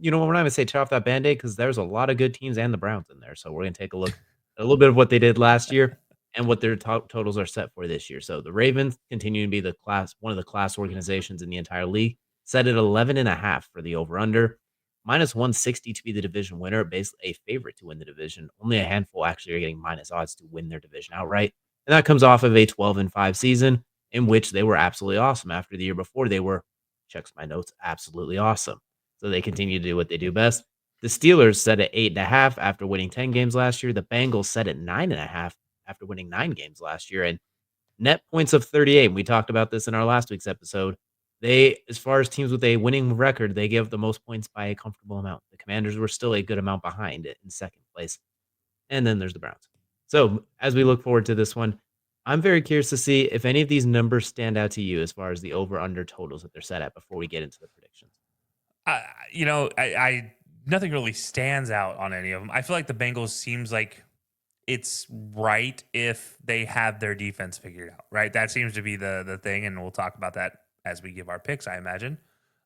you know, we're not gonna say tear off that Band-Aid because there's a lot of good teams and the Browns in there. So we're gonna take a look at a little bit of what they did last year and what their top totals are set for this year. So the Ravens continue to be one of the class organizations in the entire league, set at 11.5 for the over/under, minus 160 to be the division winner, basically a favorite to win the division. Only a handful actually are getting minus odds to win their division outright. And that comes off of a 12-5 season in which they were absolutely awesome. After the year before, they were, checks my notes, absolutely awesome. So they continue to do what they do best. The Steelers set at 8.5 after winning 10 games last year. The Bengals set at 9.5 after winning 9 games last year. And net points of 38. We talked about this in our last week's episode. They, as far as teams with a winning record, they give the most points by a comfortable amount. The Commanders were still a good amount behind it in second place. And then there's the Browns. So as we look forward to this one, I'm very curious to see if any of these numbers stand out to you as far as the over/under totals that they're set at before we get into the predictions. I nothing really stands out on any of them. I feel like the Bengals seems like it's right if they have their defense figured out, right? That seems to be the thing, and we'll talk about that as we give our picks, I imagine.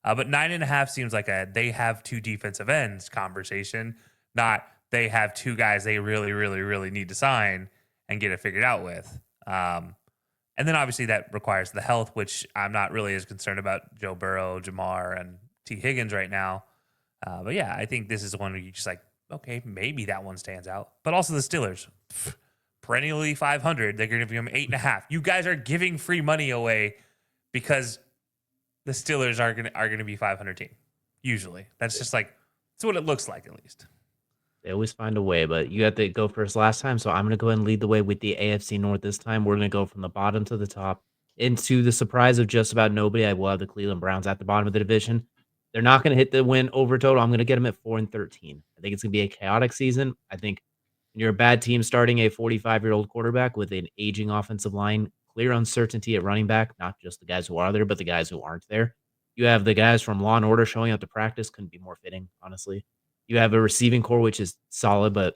But 9.5 seems like they have two defensive ends conversation, not they have two guys they really, really, really need to sign and get it figured out with. And then obviously that requires the health, which I'm not really as concerned about Joe Burrow, Jamar, and T. Higgins right now. But yeah, I think this is one where you just like, okay, maybe that one stands out. But also the Steelers, perennially 500. They're going to give them 8.5. You guys are giving free money away because the Steelers are going to be 500 team. Usually, that's just like that's what it looks like at least. They always find a way, but you had to go first last time, so I'm going to go ahead and lead the way with the AFC North this time. We're going to go from the bottom to the top. Into the surprise of just about nobody, I will have the Cleveland Browns at the bottom of the division. They're not going to hit the win over total. I'm going to get them at 4-13. I think it's going to be a chaotic season. I think when you're a bad team starting a 45-year-old quarterback with an aging offensive line, clear uncertainty at running back, not just the guys who are there, but the guys who aren't there. You have the guys from Law and Order showing up to practice. Couldn't be more fitting, honestly. You have a receiving core, which is solid, but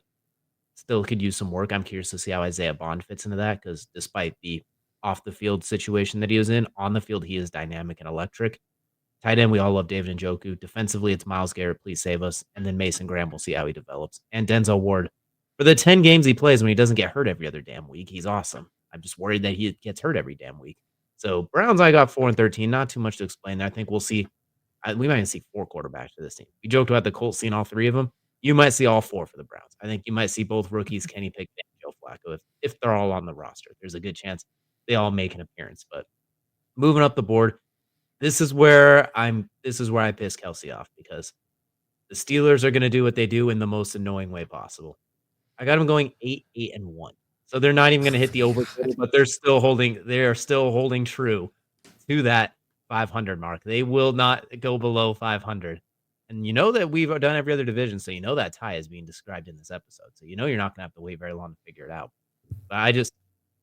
still could use some work. I'm curious to see how Isaiah Bond fits into that because despite the off the field situation that he was in, on the field, he is dynamic and electric. Tight end, we all love David Njoku. Defensively, it's Myles Garrett. Please save us. And then Mason Graham, we'll see how he develops. And Denzel Ward, for the 10 games he plays when he doesn't get hurt every other damn week, he's awesome. I'm just worried that he gets hurt every damn week. So Browns, I got 4-13. Not too much to explain there. I think we'll see. We might even see 4 quarterbacks for this team. We joked about the Colts seeing all 3 of them. You might see all 4 for the Browns. I think you might see both rookies, Kenny Pickett and Joe Flacco, if they're all on the roster. There's a good chance they all make an appearance. But moving up the board, this is where I piss Kelcey off because the Steelers are gonna do what they do in the most annoying way possible. I got them going 8-1. So they're not even gonna hit the over total, but they are still holding true to that 500 mark. They will not go below 500. And you know that we've done every other division, so you know that tie is being described in this episode. So you know you're not gonna have to wait very long to figure it out. But I just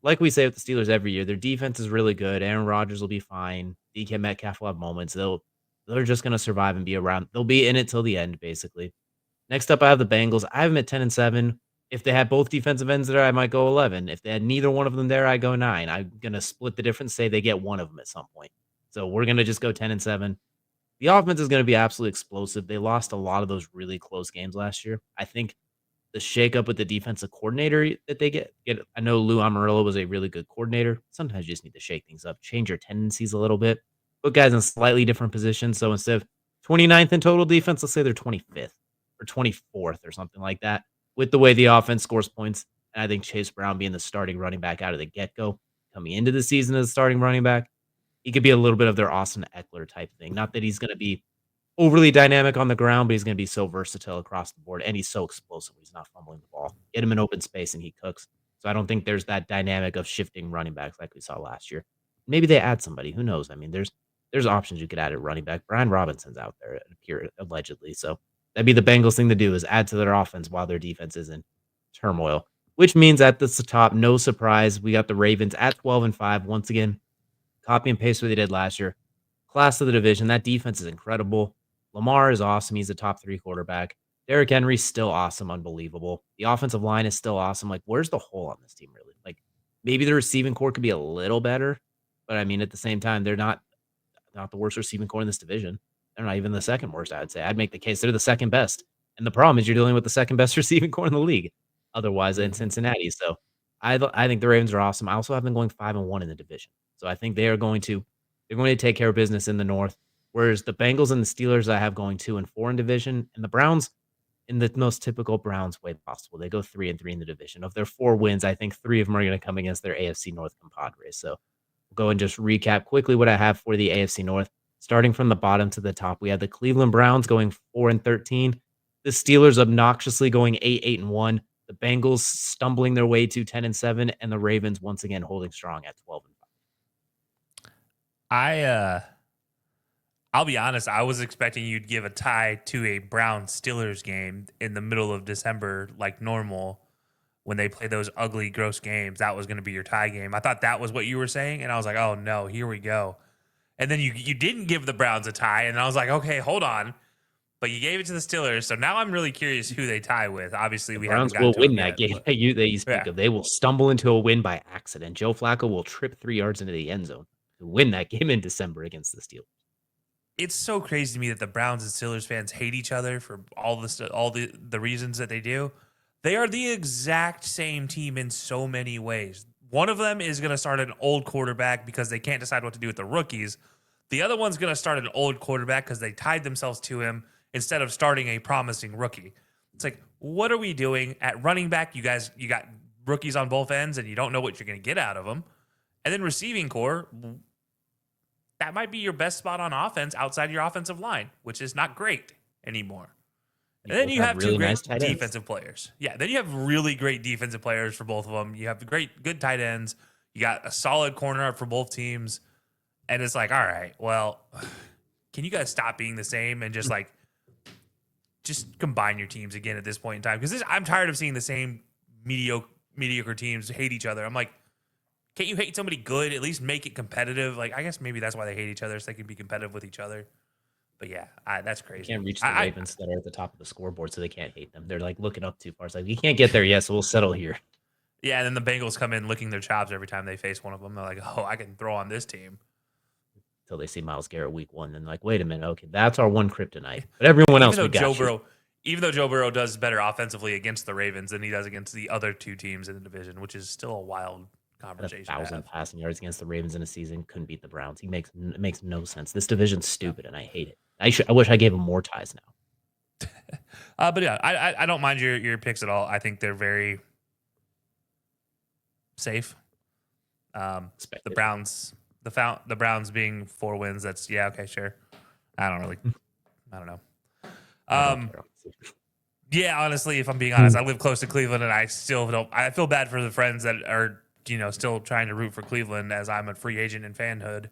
like we say with the Steelers every year, their defense is really good. Aaron Rodgers will be fine. DK Metcalf will have moments. They're just gonna survive and be around. They'll be in it till the end, basically. Next up, I have the Bengals. I have them at 10-7. If they had both defensive ends there, I might go 11. If they had neither one of them there, I go 9. I'm gonna split the difference, say they get one of them at some point. So we're gonna just go 10-7. The offense is gonna be absolutely explosive. They lost a lot of those really close games last year. I think the shakeup with the defensive coordinator that they get. I know Lou Amarillo was a really good coordinator. Sometimes you just need to shake things up, change your tendencies a little bit, put guys in slightly different positions. So instead of 29th in total defense, let's say they're 25th or 24th or something like that with the way the offense scores points. And I think Chase Brown being the starting running back out of the get-go, coming into the season as a starting running back, he could be a little bit of their Austin Eckler type thing. Not that he's going to be overly dynamic on the ground, but he's going to be so versatile across the board, and he's so explosive. He's not fumbling the ball. Get him in open space, and he cooks. So I don't think there's that dynamic of shifting running backs like we saw last year. Maybe they add somebody. Who knows? I mean, there's options you could add at running back. Brian Robinson's out there, allegedly. So that'd be the Bengals thing to do is add to their offense while their defense is in turmoil. Which means at the top, no surprise, we got the Ravens at 12-5. Once again, copy and paste what they did last year. Class of the division. That defense is incredible. Lamar is awesome. He's a top 3 quarterback. Derrick Henry's still awesome, unbelievable. The offensive line is still awesome. Like, where's the hole on this team, really? Like, maybe the receiving core could be a little better, but I mean, at the same time, they're not the worst receiving core in this division. They're not even the second worst, I would say. I'd make the case they're the second best. And the problem is you're dealing with the second best receiving core in the league otherwise in Mhm. Cincinnati. So I think the Ravens are awesome. I also have them going 5-1 in the division. So I think they're going to take care of business in the North. Whereas the Bengals and the Steelers I have going 2-4 in division, and the Browns in the most typical Browns way possible. They go 3-3 in the division. Of their 4 wins, I think 3 of them are going to come against their AFC North compadres. So we'll go and just recap quickly what I have for the AFC North. Starting from the bottom to the top, we had the Cleveland Browns going 4-13, the Steelers obnoxiously going 8-1, the Bengals stumbling their way to 10-7, and the Ravens once again holding strong at 12-5. I I'll be honest, I was expecting you'd give a tie to a Brown Steelers game in the middle of December like normal when they play those ugly gross games. That was going to be your tie game. I thought that was what you were saying and I was like, "Oh no, here we go." And then you didn't give the Browns a tie and I was like, "Okay, hold on." But you gave it to the Steelers. So now I'm really curious who they tie with. Obviously, The we haven't Browns gotten will to them win that yet, game but that you speak yeah. of. They will stumble into a win by accident. Joe Flacco will trip 3 yards into the end zone to win that game in December against the Steelers. It's so crazy to me that the Browns and Steelers fans hate each other for all the reasons that they do. They are the exact same team in so many ways. One of them is going to start an old quarterback because they can't decide what to do with the rookies. The other one's going to start an old quarterback because they tied themselves to him instead of starting a promising rookie. It's like, what are we doing at running back? You got rookies on both ends, and you don't know what you're going to get out of them. And then receiving core, that might be your best spot on offense outside your offensive line, which is not great anymore. You And then both you have have two really nice great tight ends. defensive players. Yeah, then you have really great defensive players for both of them. You have good tight ends. You got a solid corner for both teams. And it's like, all right, well, can you guys stop being the same and just combine your teams again at this point in time? Because I'm tired of seeing the same mediocre teams hate each other. I'm like, can't you hate somebody good? At least make it competitive. Like, I guess maybe that's why they hate each other, so they can be competitive with each other. But yeah, that's They crazy to can't me. reach the Ravens that are at the top of the scoreboard, so they can't hate them. They're like looking up too far. It's like, we can't get there yet, so we'll settle here Yeah, and then the Bengals come in licking their chops every time they face one of them. They're like, oh, I can throw on this team. until they see Myles Garrett week 1. And like, wait a minute, okay, that's our one kryptonite. But everyone Even else, though we got you. Even though Joe Burrow does better offensively against the Ravens than he does against the other two teams in the division, which is still a wild At conversation to 1,000 have. passing yards against the Ravens in a season, couldn't beat the Browns. It makes no sense. This division's No. stupid, and I hate it. I wish I gave him more ties now. But yeah, I don't mind your picks at all. I think they're very safe. The Expected. Browns being 4 wins. That's okay, sure. I don't know. I don't Um, care. Honestly. yeah, honestly, if I'm being honest, I live close to Cleveland, and I still don't. I feel bad for the friends that are still trying to root for Cleveland, as I'm a free agent in fanhood,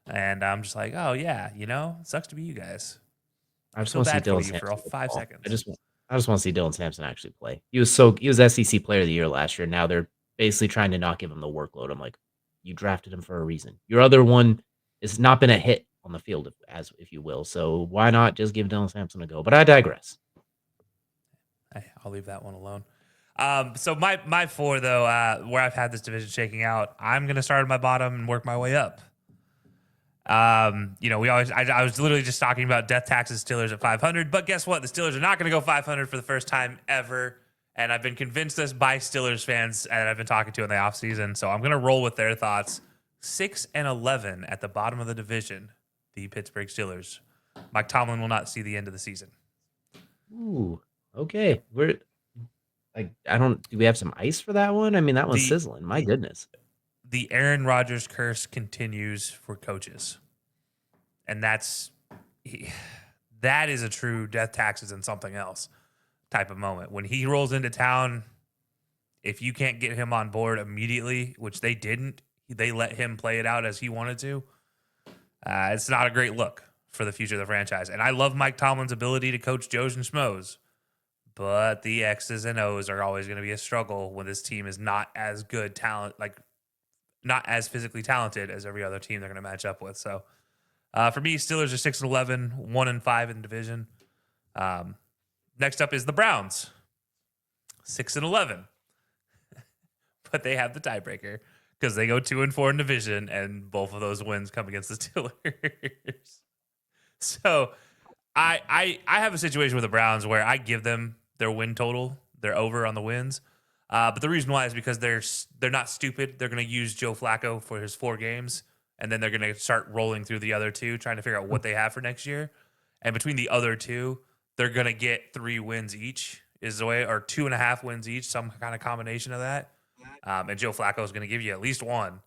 and I'm just like, oh yeah, sucks to be you guys. I I just feel want to see bad for Dylan you for all Sampson get the 5 ball. seconds. I just want to see Dylan Sampson actually play. He was SEC Player of the Year last year. Now they're basically trying to not give him the workload. I'm like, you drafted him for a reason. Your other one has not been a hit on the field, if you will. So why not just give Dylan Sampson a go? But I digress. Hey, I'll leave that one alone. So my 4 though, where I've had this division shaking out, I'm gonna start at my bottom and work my way up. I was literally just talking about death taxes Steelers at 500, but guess what? The Steelers are not going to go 500 for the first time ever. And I've been convinced this by Steelers fans and I've been talking to in the offseason. So I'm going to roll with their thoughts. 6-11 at the bottom of the division, the Pittsburgh Steelers. Mike Tomlin will not see the end of the season. Ooh, Yep. okay. Do we have some ice for that one? I mean, that one's The sizzling. My goodness. the Aaron Rodgers curse continues for coaches. And that is a true death taxes and something else type of moment. When he rolls into town, if you can't get him on board immediately, which they didn't, they let him play it out as he wanted to. It's not a great look for the future of the franchise. And I love Mike Tomlin's ability to coach Joes and Schmoes, but the X's and O's are always going to be a struggle when this team is not as good talent, like not as physically talented as every other team they're going to match up with. So for me, Steelers are 6-11, 1-5 in the division. Next up is the Browns, 6-11, but they have the tiebreaker because they go 2-4 in division, and both of those wins come against the Steelers. So I have a situation with the Browns where I give them their win total, they're over on the wins. But the reason why is because they're not stupid. They're going to use Joe Flacco for his 4 games, and then they're going to start rolling through the other 2, trying to figure out what they have for next year. And between the other 2, they're going to get 3 wins each, is the way, or 2.5 wins each, some kind of combination of that. And Joe Flacco is going to give you at least 1.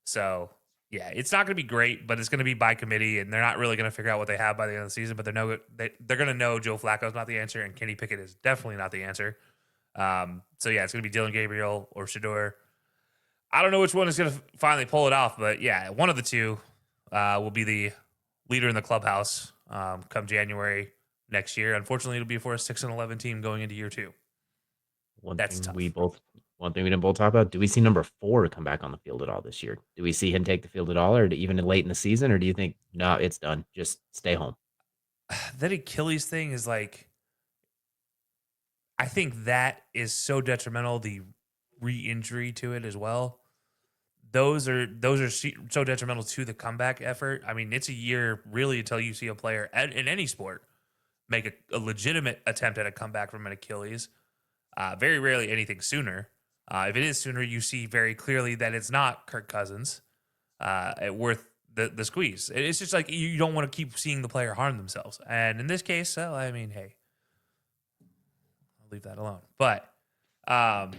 So yeah, it's not going to be great, but it's going to be by committee, and they're not really going to figure out what they have by the end of the season. But they're going to know Joe Flacco is not the answer, and Kenny Pickett is definitely not the answer. So yeah, it's going to be Dylan Gabriel or Shador. I don't know which one is going to finally pull it off, but yeah, one of the 2 will be the leader in the clubhouse come January next year. Unfortunately, it'll be for a 6-11 team going into year 2. That's tough. One thing we didn't both talk about, do we see number 4 come back on the field at all this year? Do we see him take the field at all, or even late in the season, or do you think, no, it's done, just stay home? That Achilles thing is like, I think that is so detrimental, the re-injury to it as well. Those are so detrimental to the comeback effort. I mean, it's a year really until you see a player in any sport make a legitimate attempt at a comeback from an Achilles. Very rarely anything sooner. If it is sooner, you see very clearly that it's not Kirk Cousins worth the squeeze. It's just like you don't want to keep seeing the player harm themselves. And in this case, well, I mean, hey, I'll leave that alone. But yeah,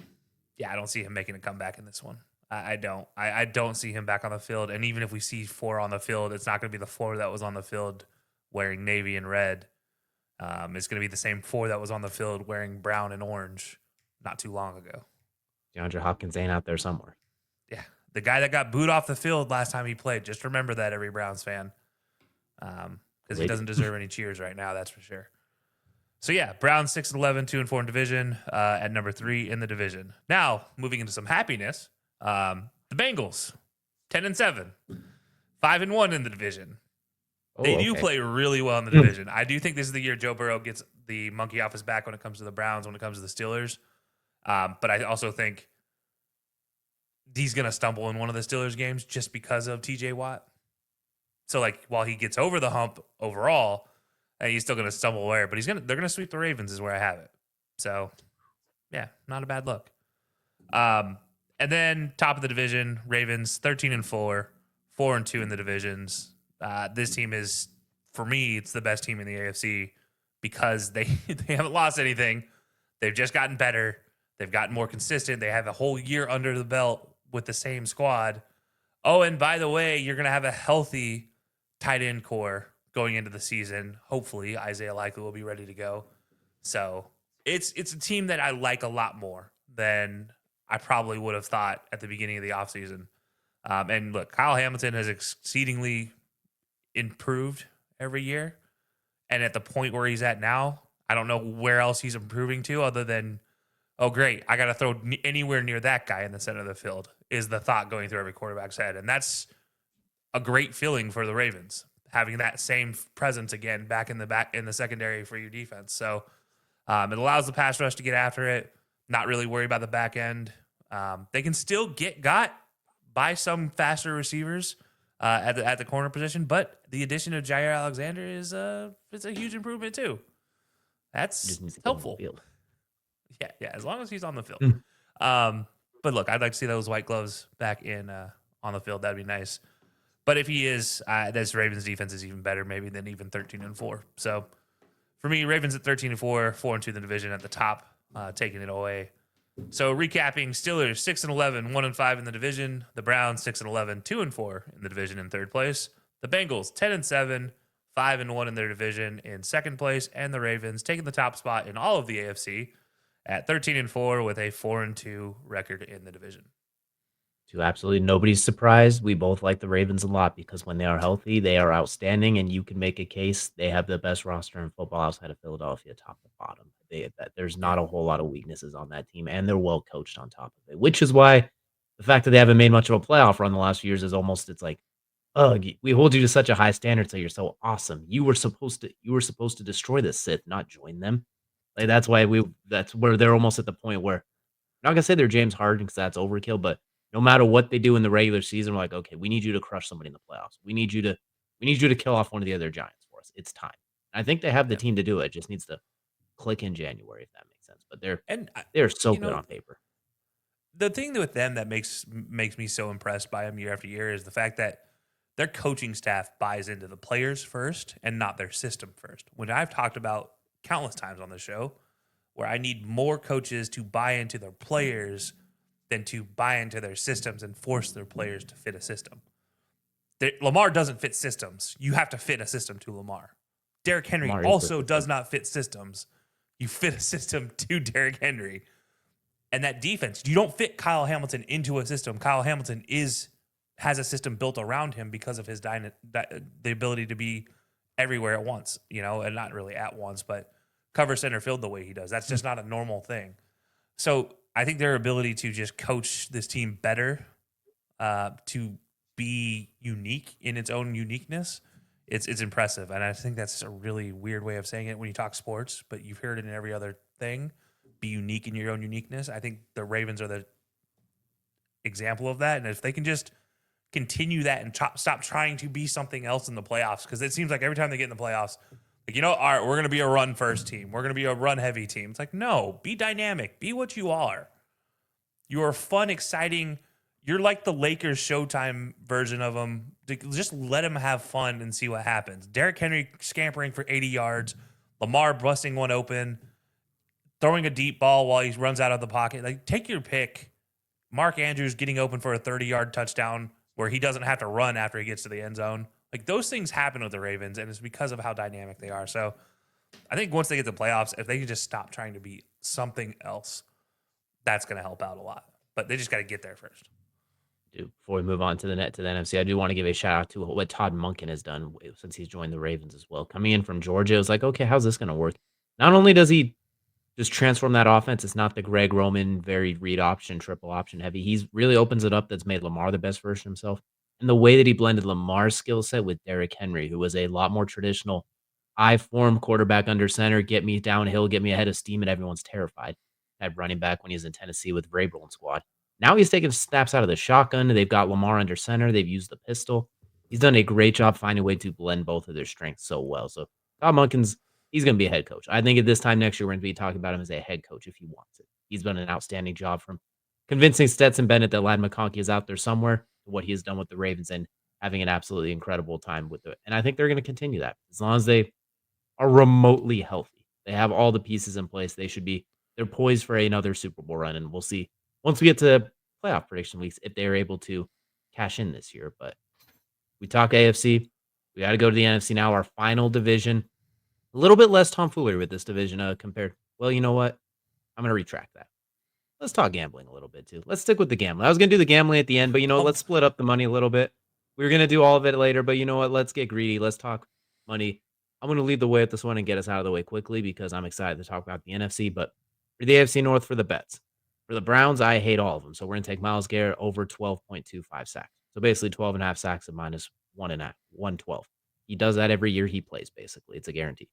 I don't see him making a comeback in this one. I don't. I don't see him back on the field. And even if we see 4 on the field, it's not going to be the 4 that was on the field wearing navy and red. It's going to be the same 4 that was on the field wearing brown and orange not too long ago. DeAndre Hopkins ain't out there somewhere. Yeah. The guy that got booed off the field last time he played. Just remember that, every Browns fan. Because he doesn't deserve any cheers right now, that's for sure. So yeah, Browns 6-11, 2-4 in division, at number 3 in the division. Now, moving into some happiness, the Bengals, 10-7, 5-1 in the division. They do play really well in the division. I do think this is the year Joe Burrow gets the monkey off his back when it comes to the Browns, when it comes to the Steelers. But I also think he's going to stumble in one of the Steelers games just because of TJ Watt. So like, while he gets over the hump overall, he's still going to stumble away, but they're going to sweep the Ravens is where I have it. So yeah, not a bad look. And then top of the division, Ravens 13-4, 4-2 in the divisions. This team is, for me, it's the best team in the AFC because they haven't lost anything. They've just gotten better. They've gotten more consistent. They have a whole year under the belt with the same squad. Oh, and by the way, you're going to have a healthy tight end core going into the season. Hopefully, Isaiah Likely will be ready to go. So it's a team that I like a lot more than I probably would have thought at the beginning of the offseason. And look, Kyle Hamilton has exceedingly improved every year. And at the point where he's at now, I don't know where else he's improving to other than, oh, great, I got to throw anywhere near that guy in the center of the field, is the thought going through every quarterback's head. And that's a great feeling for the Ravens, having that same presence again back in the secondary for your defense. So it allows the pass rush to get after it, not really worry about the back end. They can still get got by some faster receivers at the corner position, but the addition of Jair Alexander is it's a huge improvement too. That's helpful. Yeah, as long as he's on the field. But look, I'd like to see those white gloves back in on the field. That'd be nice. But if he is, this Ravens defense is even better, maybe than even 13-4. So for me, Ravens at 13-4, 4-2 in the division at the top, taking it away. So recapping, Steelers 6-11, 1-5 in the division. The Browns 6-11, 2-4 in the division in third place. The Bengals 10-7, 5-1 in their division in second place, and the Ravens taking the top spot in all of the AFC at 13-4 with a 4-2 record in the division. To absolutely nobody's surprise, we both like the Ravens a lot because when they are healthy, they are outstanding, and you can make a case they have the best roster in football outside of Philadelphia, top to bottom. There's not a whole lot of weaknesses on that team, and they're well coached on top of it, which is why the fact that they haven't made much of a playoff run the last few years is almost, it's like, ugh, we hold you to such a high standard, so you're so awesome. You were supposed to destroy the Sith, not join them. Like that's where they're almost at the point where, I'm not gonna say they're James Harden because that's overkill, but no matter what they do in the regular season, we're like, okay, we need you to crush somebody in the playoffs. We need you to kill off one of the other giants for us. It's time. I think they have the Yeah. team to do it. It just needs to click in January, if that makes sense. But And they're so you good know, on paper. the thing with them that makes me so impressed by them year after year is the fact that their coaching staff buys into the players first and not their system first. When I've talked about countless times on the show, where I need more coaches to buy into their players than to buy into their systems and force their players to fit a system. Lamar doesn't fit systems. You have to fit a system to Lamar. Derrick Henry Lamar is the also does system. not fit systems. You fit a system to Derrick Henry. And that defense, you don't fit Kyle Hamilton into a system. Kyle Hamilton has a system built around him because of his the ability to be everywhere at once, and not really at once, but cover center field the way he does. That's just not a normal thing. So I think their ability to just coach this team better, to be unique in its own uniqueness, it's impressive. And I think that's a really weird way of saying it when you talk sports, but you've heard it in every other thing. Be unique in your own uniqueness. I think the Ravens are the example of that. And if they can just continue that and stop trying to be something else in the playoffs, because it seems like every time they get in the playoffs, like, all right, we're going to be a run first team. We're going to be a run heavy team. It's like, no, be dynamic. Be what you are. You are fun, exciting. You're like the Lakers Showtime version of them. Just let them have fun and see what happens. Derrick Henry scampering for 80 yards. Lamar busting one open. Throwing a deep ball while he runs out of the pocket. Like, take your pick. Mark Andrews getting open for a 30-yard touchdown where he doesn't have to run after he gets to the end zone. Like, those things happen with the Ravens, and it's because of how dynamic they are. So I think once they get to the playoffs, if they can just stop trying to be something else, that's going to help out a lot. But they just got to get there first. Before we move on to the NFC, I do want to give a shout out to what Todd Monken has done since he's joined the Ravens as well. Coming in from Georgia, it was like, okay, how's this going to work? Not only does he just transform that offense, it's not the Greg Roman, very read option, triple option heavy. He's really opens it up. That's made Lamar the best version of himself. And the way that he blended Lamar's skill set with Derrick Henry, who was a lot more traditional I form quarterback under center, get me downhill, get me ahead of steam, and everyone's terrified. Had running back when he was in Tennessee with Vrabel and squad. Now he's taking snaps out of the shotgun. They've got Lamar under center. They've used the pistol. He's done a great job finding a way to blend both of their strengths so well. So Todd Monken's he's going to be a head coach. I think at this time next year we're going to be talking about him as a head coach if he wants it. He's done an outstanding job from convincing Stetson Bennett that Lad McConkey is out there somewhere to what he has done with the Ravens and having an absolutely incredible time with it. And I think they're going to continue that as long as they are remotely healthy. They have all the pieces in place. They're poised for another Super Bowl run, and we'll see once we get to playoff prediction weeks if they're able to cash in this year. But we talk AFC, we got to go to the NFC now, our final division. A little bit less tomfoolery with this division compared. Well, you know what? I'm gonna retract that. Let's talk gambling a little bit too. Let's stick with the gambling. I was gonna do the gambling at the end, but Oh, let's split up the money a little bit. We were gonna do all of it later, but you know what? Let's get greedy. Let's talk money. I'm gonna lead the way with this one and get us out of the way quickly because I'm excited to talk about the NFC. But for the AFC North, for the bets, for the Browns, I hate all of them. So we're gonna take Myles Garrett over 12.25 sacks. So basically 12 and a half sacks at minus 112. He does that every year he plays. Basically, it's a guarantee.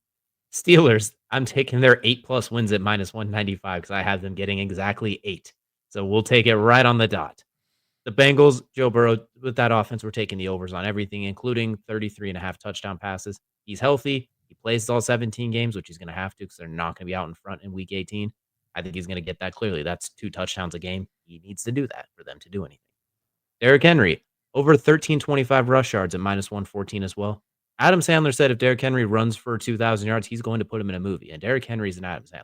Steelers, I'm taking their 8+ wins at minus 195 because I have them getting exactly 8. So we'll take it right on the dot. The Bengals, Joe Burrow, with that offense, we're taking the overs on everything, including 33.5 touchdown passes. He's healthy. He plays all 17 games, which he's going to have to because they're not going to be out in front in week 18. I think he's going to get that clearly. That's 2 touchdowns a game. He needs to do that for them to do anything. Derrick Henry, over 1325 rush yards at minus 114 as well. Adam Sandler said if Derrick Henry runs for 2,000 yards, he's going to put him in a movie. And Derrick Henry's an Adam Sandler.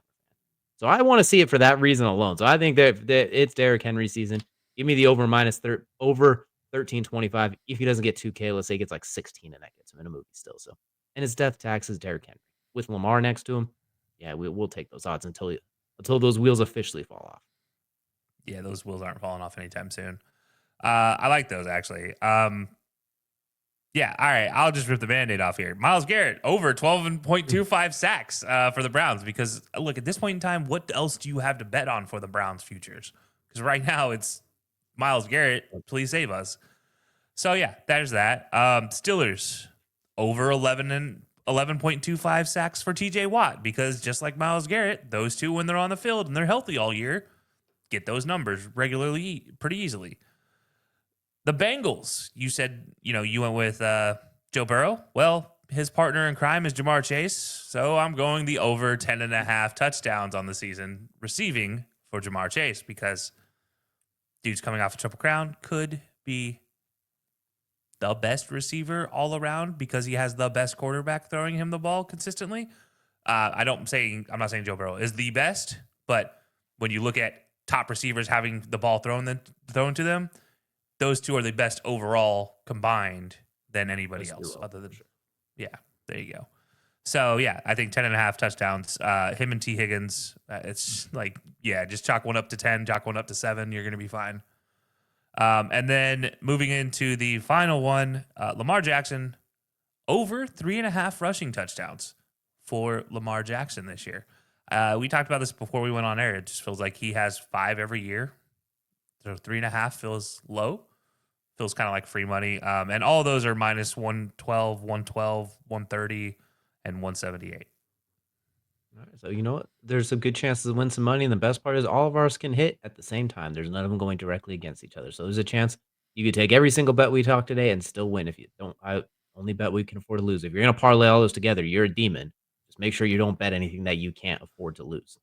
So I want to see it for that reason alone. So I think that it's Derrick Henry season. Give me the over 1325. If he doesn't get 2K, let's say he gets like 16 and that gets him in a movie still. So, and his death tax is Derrick Henry with Lamar next to him. Yeah, we'll take those odds until those wheels officially fall off. yeah, those wheels aren't falling off anytime soon. I like those actually. Yeah, all right. I'll just rip the Band-Aid off here. Myles Garrett, over 12.25 sacks for the Browns. Because, look, at this point in time, what else do you have to bet on for the Browns' futures? Because right now it's Myles Garrett, please save us. So, yeah, there's that. Steelers, over 11.25 sacks for TJ Watt. Because just like Myles Garrett, those two, when they're on the field and they're healthy all year, get those numbers regularly pretty easily. The Bengals, you said, you went with Joe Burrow. Well, his partner in crime is Jamar Chase. So I'm going the over 10.5 touchdowns on the season receiving for Jamar Chase because dude's coming off a Triple Crown, could be the best receiver all around because he has the best quarterback throwing him the ball consistently. I'm not saying Joe Burrow is the best, but when you look at top receivers having the ball thrown to them, those two are the best overall combined than anybody else other than yeah, there you go. So yeah, I think 10.5 touchdowns. Him and T. Higgins, it's like, yeah, just chalk one up to 10, chalk one up to 7. You're gonna be fine. And then moving into the final one, Lamar Jackson over 3.5 rushing touchdowns for Lamar Jackson this year. We talked about this before we went on air. It just feels like he has 5 every year. So 3.5 feels low. Feels kind of like free money. And all of those are minus 112, 112, 130, and 178. All right, so you know what? There's some good chances to win some money, and the best part is all of ours can hit at the same time. There's none of them going directly against each other. So there's a chance you could take every single bet we talked today and still win. If you don't, I only bet we can afford to lose. If you're gonna parlay all those together, you're a demon. Just make sure you don't bet anything that you can't afford to lose.